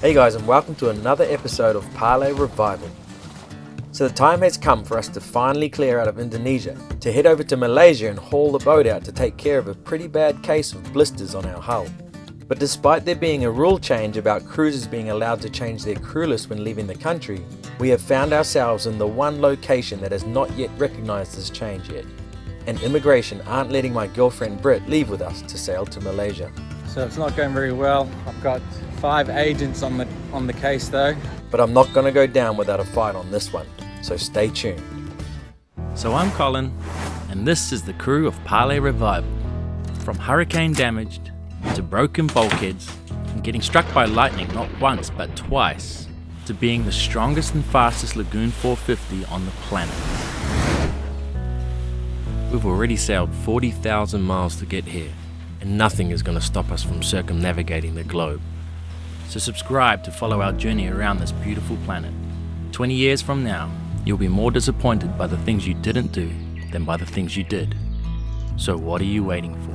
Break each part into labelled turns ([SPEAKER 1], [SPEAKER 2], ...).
[SPEAKER 1] Hey guys, and welcome to another episode of Parlay Revival. So the time has come for us to finally clear out of Indonesia, to head over to Malaysia and haul the boat out to take care of a pretty bad case of blisters on our hull. But despite there being a rule change about cruisers being allowed to change their crew list when leaving the country, we have found ourselves in the one location that has not yet recognised this change yet. And immigration aren't letting my girlfriend Britt leave with us to sail to Malaysia.
[SPEAKER 2] So it's not going very well. I've got 5 agents on the case though.
[SPEAKER 1] But I'm not going to go down without a fight on this one, so stay tuned.
[SPEAKER 3] So I'm Colin, and this is the crew of Parlay Revival. From hurricane damaged to broken bulkheads and getting struck by lightning not once but twice, to being the strongest and fastest Lagoon 450 on the planet. We've already sailed 40,000 miles to get here, and nothing is going to stop us from circumnavigating the globe. So subscribe to follow our journey around this beautiful planet. 20 years from now, you'll be more disappointed by the things you didn't do than by the things you did. So what are you waiting for?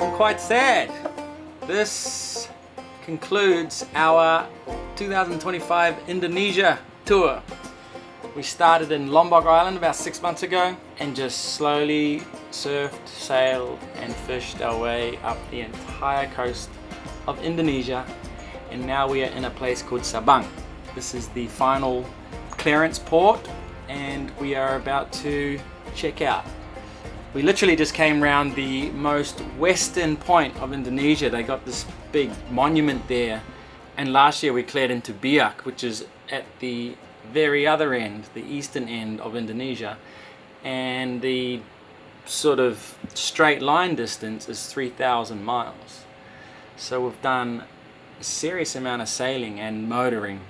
[SPEAKER 2] I'm quite sad. This concludes our 2025 Indonesia tour. We started in Lombok Island about 6 months ago and just slowly surfed, sailed and fished our way up the entire coast of Indonesia, and now we are in a place called Sabang. This is the final clearance port and we are about to check out. We literally just came round the most western point of Indonesia. They got this big monument there, and last year we cleared into Biak, which is at the very other end, the eastern end of Indonesia, and the sort of straight line distance is 3,000 miles. So we've done a serious amount of sailing and motoring,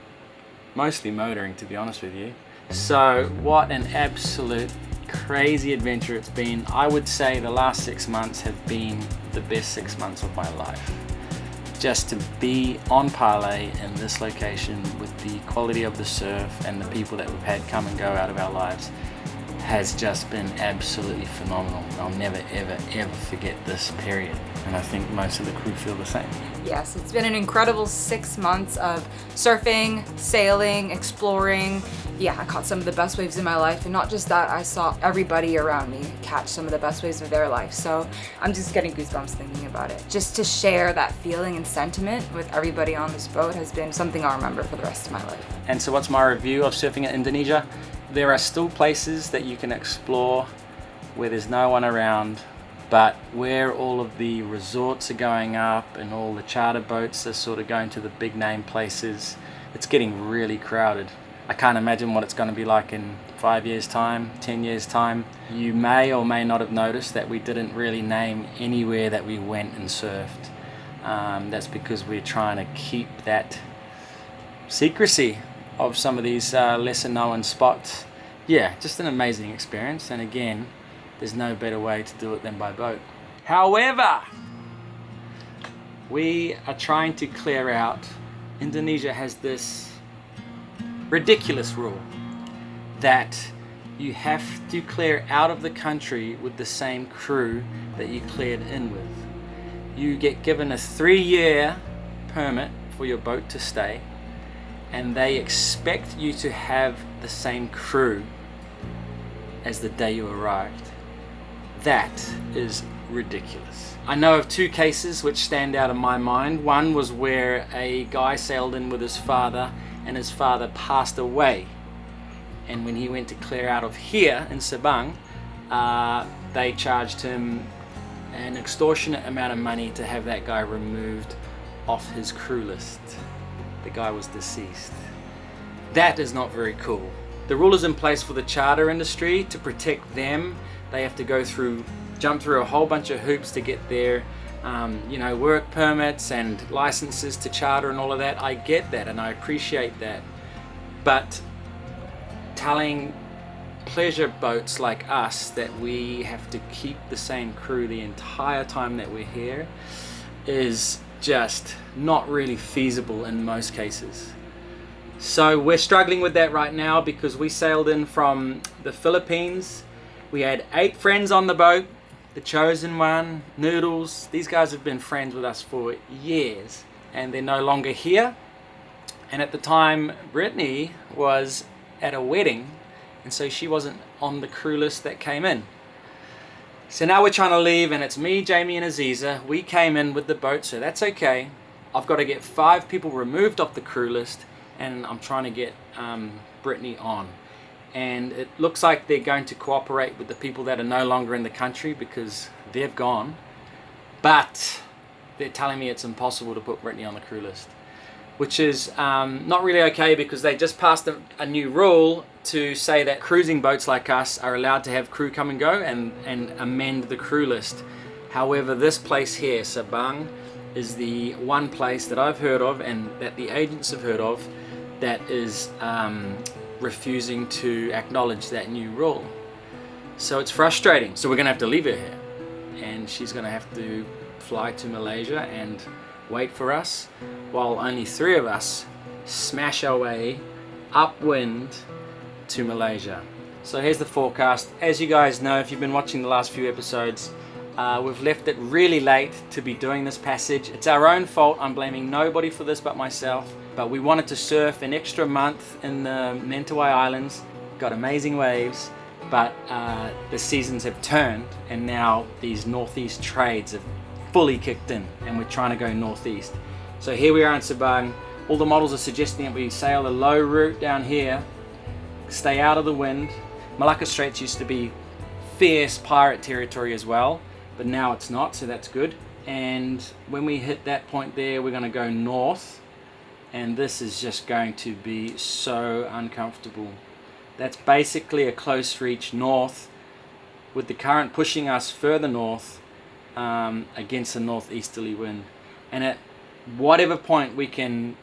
[SPEAKER 2] mostly motoring to be honest with you. So what an absolute crazy adventure it's been. I would say the last 6 months have been the best 6 months of my life. Just to be on Parlay in this location with the quality of the surf and the people that we've had come and go out of our lives has just been absolutely phenomenal. I'll never ever ever forget this period, and I think most of the crew feel the same.
[SPEAKER 4] Yes, it's been an incredible 6 months of surfing, sailing, exploring. Yeah, I caught some of the best waves in my life, and not just that, I saw everybody around me catch some of the best waves of their life. So I'm just getting goosebumps thinking about it. Just to share that feeling and sentiment with everybody on this boat has been something I'll remember for the rest of my life.
[SPEAKER 2] And so what's my review of surfing in Indonesia? There are still places that you can explore where there's no one around, but where all of the resorts are going up and all the charter boats are sort of going to the big name places, it's getting really crowded. I can't imagine what it's going to be like in 5 years time, 10 years time. You may or may not have noticed that we didn't really name anywhere that we went and surfed. That's because we're trying to keep that secrecy of some of these lesser known spots. Yeah, just an amazing experience, and again, there's no better way to do it than by boat. However, we are trying to clear out. Indonesia has this ridiculous rule that you have to clear out of the country with the same crew that you cleared in with. You get given a 3-year permit for your boat to stay, and they expect you to have the same crew as the day you arrived. That is ridiculous. I know of 2 cases which stand out in my mind. One was where a guy sailed in with his father and his father passed away, and when he went to clear out of here in Sabang, they charged him an extortionate amount of money to have that guy removed off his crew list. The guy was deceased. That is not very cool. The rule is in place for the charter industry to protect them. They have to jump through a whole bunch of hoops to get their work permits and licenses to charter and all of that. I get that and I appreciate that. But telling pleasure boats like us that we have to keep the same crew the entire time that we're here is just not really feasible in most cases. So we're struggling with that right now because we sailed in from the Philippines. We had 8 friends on the boat. The Chosen One, Noodles, these guys have been friends with us for years and they're no longer here. And at the time, Brittany was at a wedding and so she wasn't on the crew list that came in. So now we're trying to leave and it's me, Jamie and Aziza. We came in with the boat, so that's okay. I've got to get 5 people removed off the crew list and I'm trying to get Brittany on. And it looks like they're going to cooperate with the people that are no longer in the country because they've gone. But they're telling me it's impossible to put Brittany on the crew list, which is not really okay because they just passed a new rule to say that cruising boats like us are allowed to have crew come and go and amend the crew list. However, this place here, Sabang, is the one place that I've heard of and that the agents have heard of that is refusing to acknowledge that new rule. So it's frustrating. So we're gonna have to leave her here and she's gonna have to fly to Malaysia and wait for us while only 3 of us smash our way upwind to Malaysia. So here's the forecast. As you guys know, if you've been watching the last few episodes, we've left it really late to be doing this passage. It's our own fault. I'm blaming nobody for this but myself. But we wanted to surf an extra month in the Mentawai Islands. Got amazing waves, but the seasons have turned and now these northeast trades have fully kicked in and we're trying to go northeast. So here we are in Sabang. All the models are suggesting that we sail a low route down here, stay out of the wind. Malacca Strait used to be fierce pirate territory as well, but now it's not, so that's good. And when we hit that point there, we're going to go north, and this is just going to be so uncomfortable. That's basically a close reach north with the current pushing us further north against a northeasterly wind. And at whatever point we can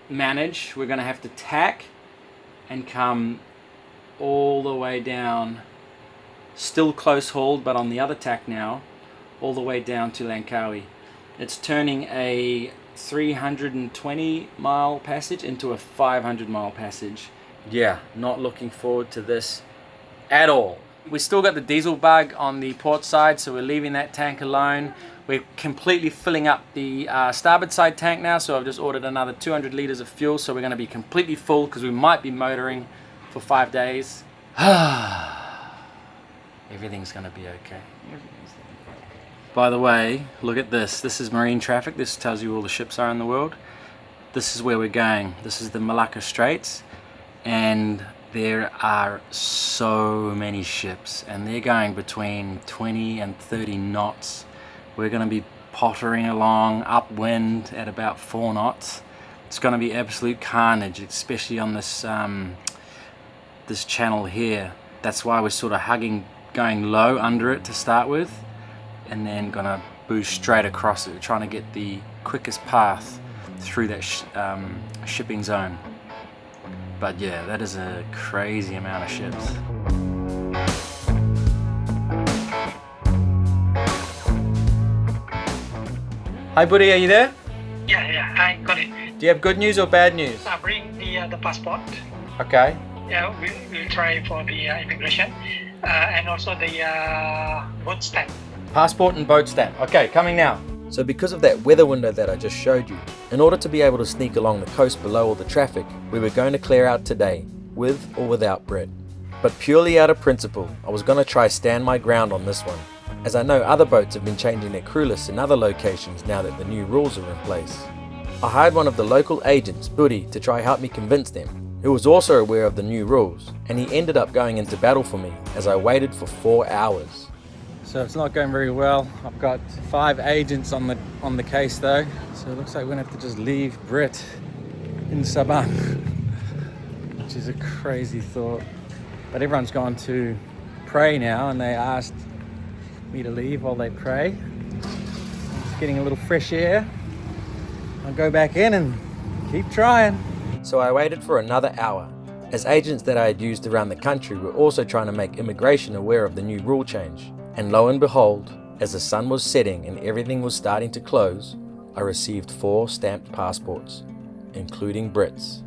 [SPEAKER 2] manage, we're going to have to tack and come all the way down, still close hauled but on the other tack now, all the way down to Langkawi. It's turning a 320 mile passage into a 500 mile passage. Yeah, not looking forward to this at all. We still got the diesel bug on the port side, so we're leaving that tank alone. We're completely filling up the starboard side tank now, so I've just ordered another 200 liters of fuel, so we're going to be completely full because we might be motoring for 5 days. Everything's going to be okay. By the way, look at this. This is marine traffic. This tells you all the ships are in the world. This is where we're going. This is the Malacca Straits, and there are so many ships and they're going between 20 and 30 knots. We're going to be pottering along upwind at about 4 knots. It's going to be absolute carnage, especially on this this channel here. That's why we're sort of going low under it to start with, and then gonna boost straight across it, trying to get the quickest path through that shipping zone. But yeah, that is a crazy amount of ships. Hi buddy, are you there?
[SPEAKER 5] Yeah. Hi, Colin.
[SPEAKER 2] Do you have good news or bad news?
[SPEAKER 5] Bring the passport.
[SPEAKER 2] Okay.
[SPEAKER 5] Yeah, we'll try for the immigration and also the boat stamp.
[SPEAKER 2] Passport and boat stamp. Okay, coming now.
[SPEAKER 1] So because of that weather window that I just showed you, in order to be able to sneak along the coast below all the traffic, we were going to clear out today, with or without Brett. But purely out of principle, I was going to try stand my ground on this one, as I know other boats have been changing their crew lists in other locations now that the new rules are in place. I hired one of the local agents, Buddy, to try help me convince them, who was also aware of the new rules, and he ended up going into battle for me as I waited for 4 hours.
[SPEAKER 2] So it's not going very well. I've got 5 agents on the case though, so it looks like we're gonna have to just leave Britt in Sabang, which is a crazy thought. But everyone's gone to pray now, and they asked me to leave while they pray. Just getting a little fresh air. I'll go back in and keep trying.
[SPEAKER 1] So I waited for another hour, as agents that I had used around the country were also trying to make immigration aware of the new rule change. And lo and behold, as the sun was setting and everything was starting to close, I received 4 stamped passports, including Britt's,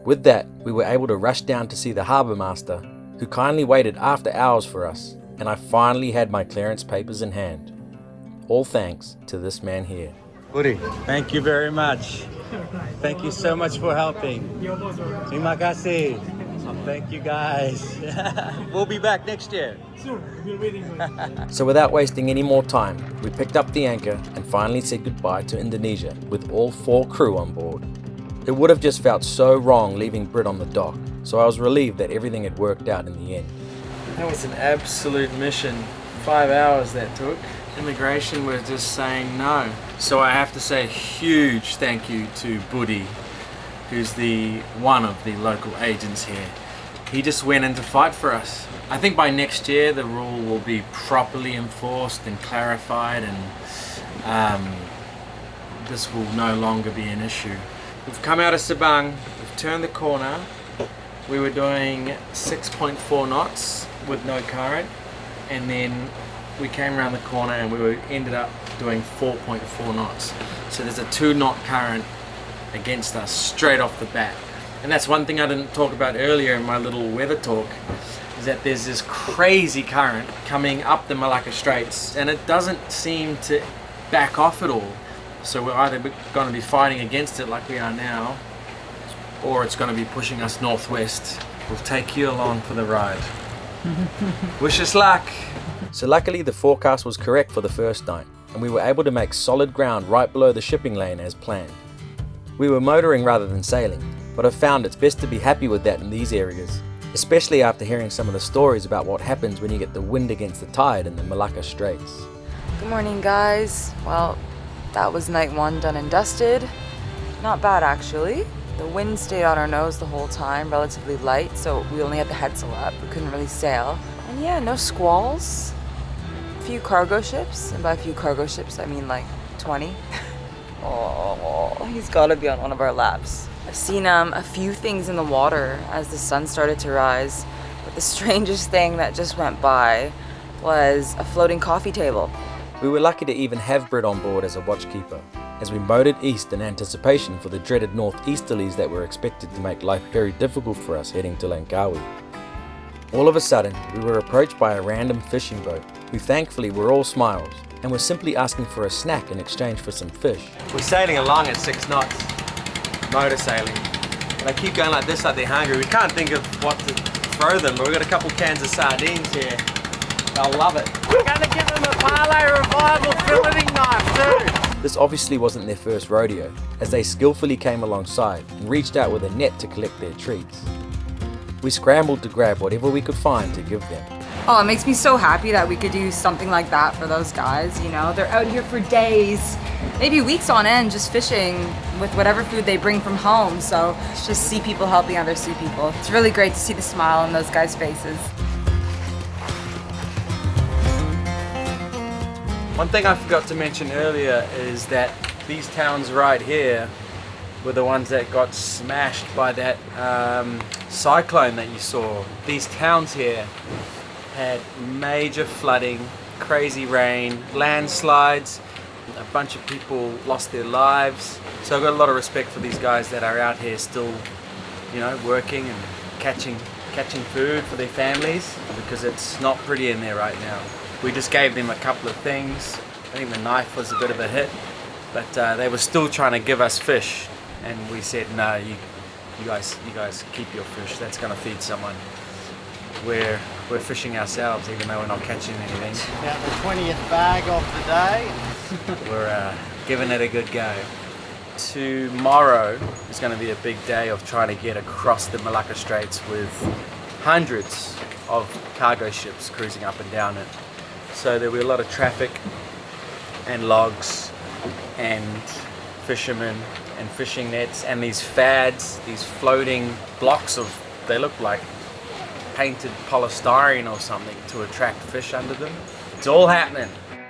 [SPEAKER 1] With that, we were able to rush down to see the harbour master, who kindly waited after hours for us, and I finally had my clearance papers in hand. All thanks to this man here.
[SPEAKER 6] Uri, thank you very much. Thank you so much for helping. Terima kasih. Thank you guys. We'll be back next year.
[SPEAKER 1] So without wasting any more time, we picked up the anchor and finally said goodbye to Indonesia with all 4 crew on board. It would have just felt so wrong leaving Britt on the dock, so I was relieved that everything had worked out in the end.
[SPEAKER 2] That was an absolute mission. 5 hours that took. Immigration was just saying no. So I have to say a huge thank you to Buddy, who's one of the local agents here. He just went in to fight for us. I think by next year the rule will be properly enforced and clarified, and this will no longer be an issue. We've come out of Sabang, we've turned the corner. We were doing 6.4 knots with no current, and then we came around the corner and we ended up doing 4.4 knots. So there's a 2-knot current against us straight off the bat. And that's one thing I didn't talk about earlier in my little weather talk, is that there's this crazy current coming up the Malacca Straits, and it doesn't seem to back off at all. So we're either going to be fighting against it like we are now, or it's going to be pushing us northwest. We'll take you along for the ride. Wish us luck.
[SPEAKER 1] So luckily the forecast was correct for the first night, and we were able to make solid ground right below the shipping lane as planned. We were motoring rather than sailing, but I've found it's best to be happy with that in these areas, especially after hearing some of the stories about what happens when you get the wind against the tide in the Malacca Straits.
[SPEAKER 4] Good morning, guys. Well, that was night 1 done and dusted. Not bad, actually. The wind stayed on our nose the whole time, relatively light, so we only had the headsail up. We couldn't really sail. And yeah, no squalls. A few cargo ships, and by a few cargo ships, I mean like 20. Oh, he's gotta be on one of our laps. I've seen a few things in the water as the sun started to rise, but the strangest thing that just went by was a floating coffee table.
[SPEAKER 1] We were lucky to even have Britt on board as a watchkeeper, as we motored east in anticipation for the dreaded northeasterlies that were expected to make life very difficult for us heading to Langkawi. All of a sudden, we were approached by a random fishing boat, who thankfully were all smiles, and were simply asking for a snack in exchange for some fish.
[SPEAKER 2] We're sailing along at 6 knots, motor sailing. They keep going like this, like they're hungry. We can't think of what to throw them, but we've got a couple cans of sardines here. They'll love it. We're gonna give them a Parlay Revival filleting knife too.
[SPEAKER 1] This obviously wasn't their first rodeo, as they skillfully came alongside and reached out with a net to collect their treats. We scrambled to grab whatever we could find to give them.
[SPEAKER 4] Oh, it makes me so happy that we could do something like that for those guys, you know? They're out here for days, maybe weeks on end, just fishing with whatever food they bring from home. So just see people helping other sea people. It's really great to see the smile on those guys' faces.
[SPEAKER 2] One thing I forgot to mention earlier is that these towns right here were the ones that got smashed by that cyclone that you saw. These towns here had major flooding, crazy rain, landslides, a bunch of people lost their lives. So I've got a lot of respect for these guys that are out here still, you know, working and catching food for their families, because it's not pretty in there right now. We just gave them a couple of things. I think the knife was a bit of a hit, but they were still trying to give us fish, and we said, no, you guys keep your fish. That's gonna feed someone. We're fishing ourselves, even though we're not catching anything.
[SPEAKER 6] About the 20th bag of the day.
[SPEAKER 2] We're giving it a good go. Tomorrow is going to be a big day of trying to get across the Malacca Straits with hundreds of cargo ships cruising up and down it. So there'll be a lot of traffic and logs and fishermen and fishing nets and these fads, these floating blocks of, they look like painted polystyrene or something to attract fish under them. It's all happening.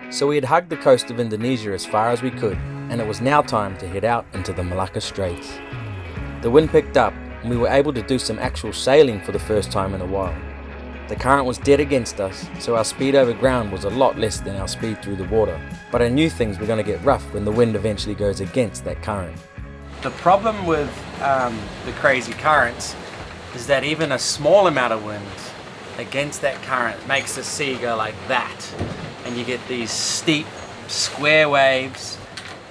[SPEAKER 1] So we had hugged the coast of Indonesia as far as we could, and it was now time to head out into the Malacca Straits. The wind picked up, and we were able to do some actual sailing for the first time in a while. The current was dead against us, so our speed over ground was a lot less than our speed through the water, but I knew things were going to get rough when the wind eventually goes against that current.
[SPEAKER 2] The problem with the crazy currents is that even a small amount of wind against that current makes the sea go like that, and you get these steep square waves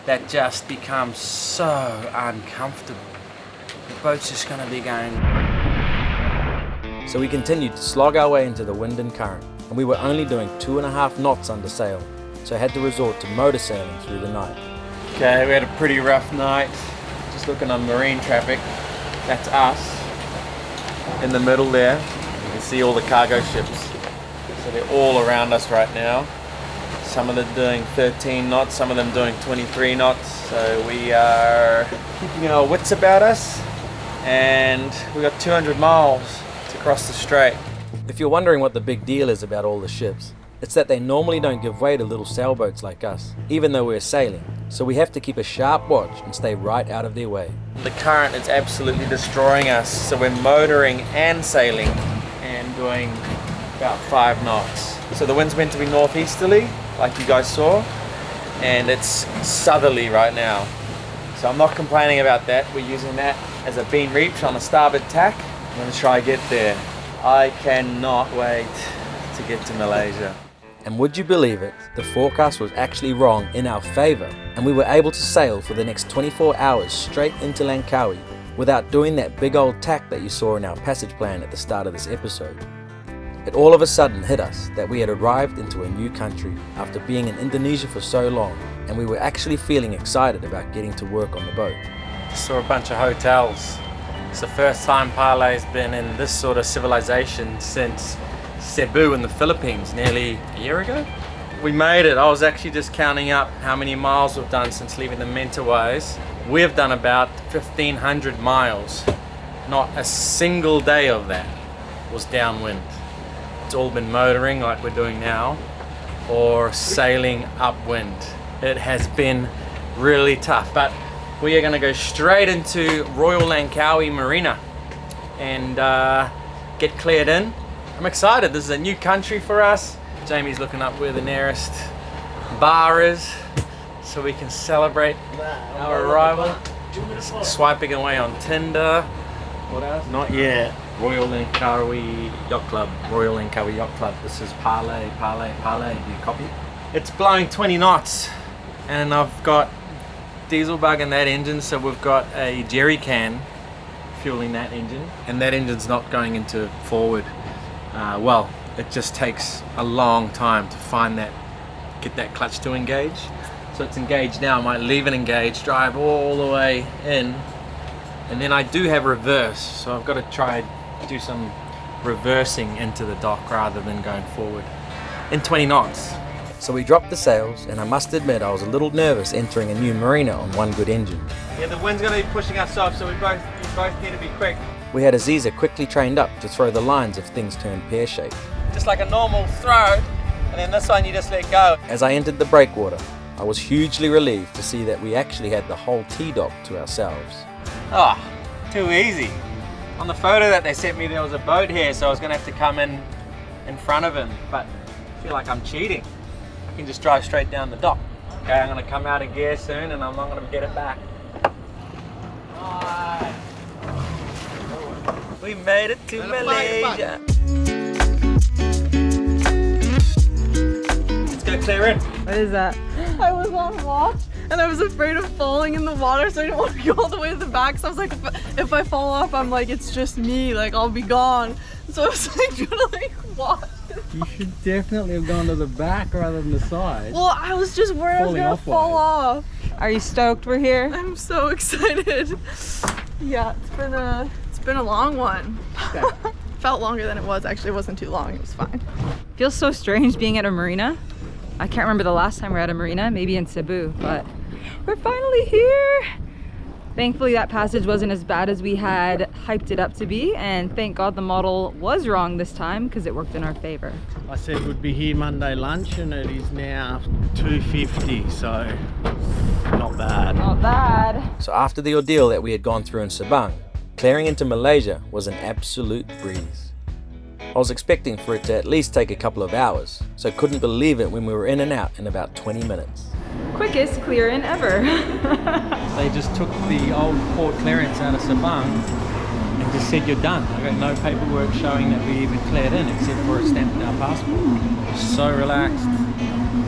[SPEAKER 2] that just become so uncomfortable. The boat's just going to be going.
[SPEAKER 1] So we continued to slog our way into the wind and current, and we were only doing 2.5 knots under sail, so I had to resort to motor sailing through the night.
[SPEAKER 2] Okay, we had a pretty rough night. Just looking on marine traffic, that's us in the middle there. You can see all the cargo ships. So they're all around us right now. Some of them doing 13 knots, some of them doing 23 knots. So we are keeping our wits about us, and we got 200 miles to cross the strait.
[SPEAKER 1] If you're wondering what the big deal is about all the ships, it's that they normally don't give way to little sailboats like us, even though we're sailing. So we have to keep a sharp watch and stay right out of their way.
[SPEAKER 2] The current is absolutely destroying us, so we're motoring and sailing and doing about 5 knots. So the wind's meant to be northeasterly, like you guys saw, and it's southerly right now. So I'm not complaining about that. We're using that as a beam reach on the starboard tack. I'm going to try get there. I cannot wait to get to Malaysia.
[SPEAKER 1] And would you believe it, the forecast was actually wrong in our favour, and we were able to sail for the next 24 hours straight into Langkawi without doing that big old tack that you saw in our passage plan at the start of this episode. It all of a sudden hit us that we had arrived into a new country after being in Indonesia for so long, and we were actually feeling excited about getting to work on the boat.
[SPEAKER 2] Saw a bunch of hotels. It's the first time Parlay's been in this sort of civilization since Cebu in the Philippines nearly a year ago. We made it. I was actually just counting up how many miles we've done since leaving the Mentawais. We've done about 1,500 miles. Not a single day of that was downwind. It's all been motoring like we're doing now, or sailing upwind. It has been really tough, but we are going to go straight into Royal Langkawi Marina and get cleared in. I'm excited. This is a new country for us. Jamie's looking up where the nearest bar is so we can celebrate our arrival. Swiping away on Tinder. What else? Not yet. Royal Langkawi Yacht Club. Royal Langkawi Yacht Club. This is Parlay. Do you copy? It's blowing 20 knots, and I've got diesel bug in that engine, so we've got a jerry can fueling that engine, and that engine's not going into forward. Well, it just takes a long time to find that, get that clutch to engage. So it's engaged now. I might leave it engaged, drive all the way in, and then I do have reverse, so I've got to try do some reversing into the dock rather than going forward in 20 knots.
[SPEAKER 1] So we dropped the sails, and I must admit I was a little nervous entering a new marina on one good engine.
[SPEAKER 2] Yeah, the wind's going to be pushing us off, so we both need to be quick.
[SPEAKER 1] We had Aziza quickly trained up to throw the lines if things turned pear-shaped.
[SPEAKER 2] Just like a normal throw, and then this one you just let go.
[SPEAKER 1] As I entered the breakwater, I was hugely relieved to see that we actually had the whole T-dock to ourselves.
[SPEAKER 2] Oh, too easy. On the photo that they sent me, there was a boat here, so I was going to have to come in front of him, but I feel like I'm cheating. I can just drive straight down the dock. Okay, I'm going to come out of gear soon, and I'm not going to get it back. Alright. We made it to Malaysia. Let's go clear in.
[SPEAKER 7] What is that? I was on watch and I was afraid of falling in the water, so I didn't want to go all the way to the back. So I was like, if I fall off, I'm like, it's just me, like I'll be gone. So I was like trying to like watch.
[SPEAKER 8] You should definitely have gone to the back rather than the side.
[SPEAKER 7] Well, I was just worried I was gonna fall off.
[SPEAKER 4] Are you stoked we're here?
[SPEAKER 7] I'm so excited. Yeah, it's been a long one.
[SPEAKER 8] Okay.
[SPEAKER 7] Felt longer than it was. Actually, it wasn't too long. It was fine.
[SPEAKER 4] Feels so strange being at a marina. I can't remember the last time we were at a marina, maybe in Cebu, but we're finally here. Thankfully that passage wasn't as bad as we had hyped it up to be, and thank God the model was wrong this time because it worked in our favor.
[SPEAKER 8] I said we'd be here Monday lunch and it is now 2:50, so not bad.
[SPEAKER 4] Not bad.
[SPEAKER 1] So after the ordeal that we had gone through in Sabang, clearing into Malaysia was an absolute breeze. I was expecting for it to at least take a couple of hours, so couldn't believe it when we were in and out in about 20 minutes.
[SPEAKER 4] quickest clear-in ever.
[SPEAKER 3] They just took the old port clearance out of Sabang and just said you're done. I got no paperwork showing that we even cleared in except for a stamp in our passport. So relaxed.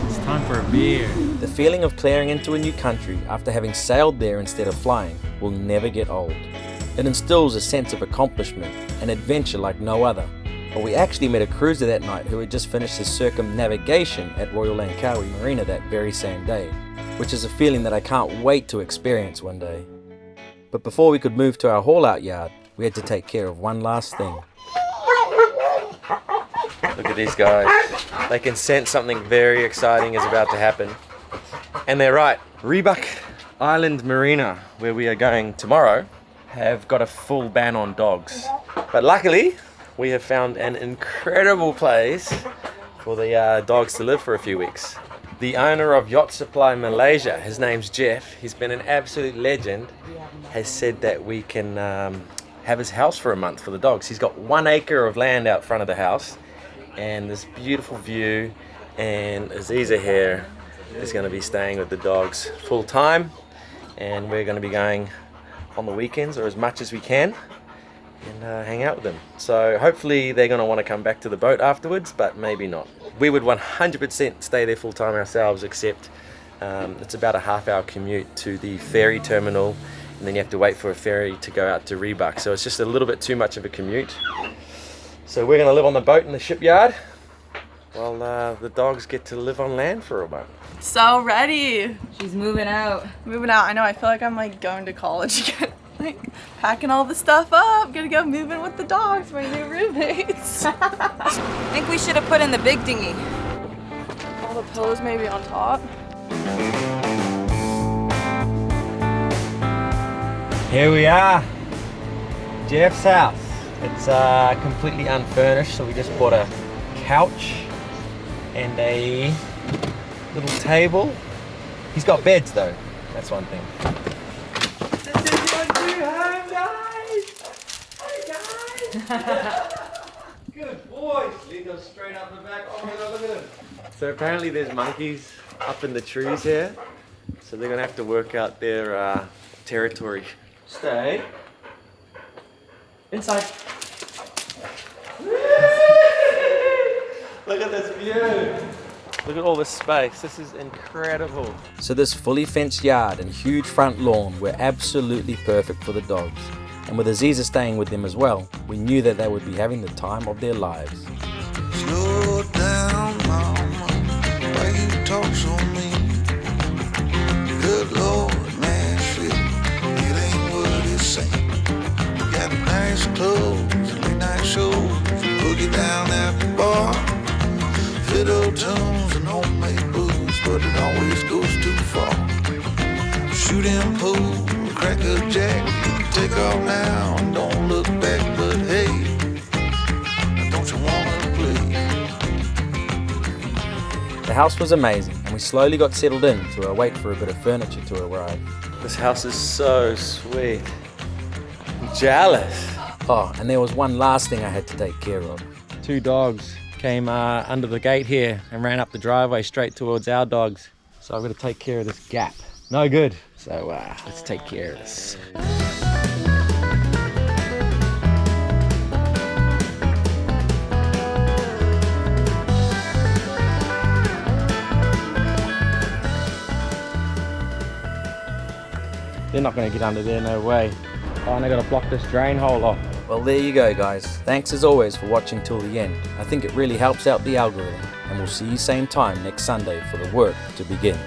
[SPEAKER 3] It's time for a beer.
[SPEAKER 1] The feeling of clearing into a new country after having sailed there instead of flying will never get old. It instills a sense of accomplishment, an adventure like no other. But we actually met a cruiser that night who had just finished his circumnavigation at Royal Langkawi Marina that very same day, which is a feeling that I can't wait to experience one day. But before we could move to our haul-out yard, we had to take care of one last thing. Look at these guys. They can sense something very exciting is about to happen. And they're right. Rebuk Island Marina, where we are going tomorrow, have got a full ban on dogs. But luckily, we have found an incredible place for the dogs to live for a few weeks. The owner of Yacht Supply Malaysia, his name's Jeff, he's been an absolute legend, has said that we can have his house for a month for the dogs. He's got 1 acre of land out front of the house and this beautiful view, and Aziza here is going to be staying with the dogs full time, and we're going to be going on the weekends or as much as we can and hang out with them. So hopefully they're going to want to come back to the boat afterwards, but maybe not. We would 100% stay there full time ourselves, except it's about a half-hour commute to the ferry terminal, and then you have to wait for a ferry to go out to Rebuk, so it's just a little bit too much of a commute. So we're going to live on the boat in the shipyard while the dogs get to live on land for a month.
[SPEAKER 7] So ready.
[SPEAKER 4] She's moving out.
[SPEAKER 7] Moving out. I know, I feel like I'm like going to college again. Like packing all the stuff up. Gonna go moving with the dogs, my new roommates.
[SPEAKER 4] I think we should have put in the big dinghy.
[SPEAKER 7] All the pillows maybe on top.
[SPEAKER 1] Here we are, Jeff's house. It's completely unfurnished, so we just bought a couch and a little table. He's got beds though, that's one thing. This is your new home, guys! Hey guys! Good boy! He goes straight up the back. Oh my god, look at him! So apparently there's monkeys up in the trees here, so they're gonna have to work out their territory. Stay. Inside. Look at this view. Look at all this space. This is incredible. So this fully fenced yard and huge front lawn were absolutely perfect for the dogs. And with Aziza staying with them as well, we knew that they would be having the time of their lives.
[SPEAKER 9] Slow down, mama. Why you talk so mean? Good Lord, man, shit. It ain't what it seems. Got nice clothes, late night shows, boogie down at the bar, fiddle tunes and homemade booze, but it always goes too far. Shooting pool, crack a jack, take off now and don't look back, but hey, don't you wanna play?
[SPEAKER 1] The house was amazing, and we slowly got settled in to wait for a bit of furniture to arrive. This house is so sweet. I'm jealous. Oh, and there was one last thing I had to take care of.
[SPEAKER 3] 2 dogs came under the gate here and ran up the driveway straight towards our dogs. So I've got to take care of this gap. No good. So let's take care of this. They're not going to get under there, no way. Oh, and I got to block this drain hole off.
[SPEAKER 1] Well, there you go, guys. Thanks as always for watching till the end. I think it really helps out the algorithm, and we'll see you same time next Sunday for the work to begin.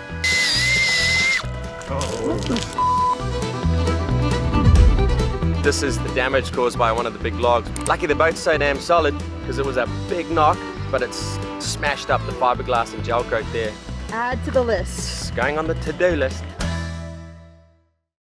[SPEAKER 1] This is the damage caused by one of the big logs. Lucky the boat's so damn solid because it was a big knock, but it's smashed up the fiberglass and gel coat there.
[SPEAKER 7] Add to the list.
[SPEAKER 1] It's going on the to-do list.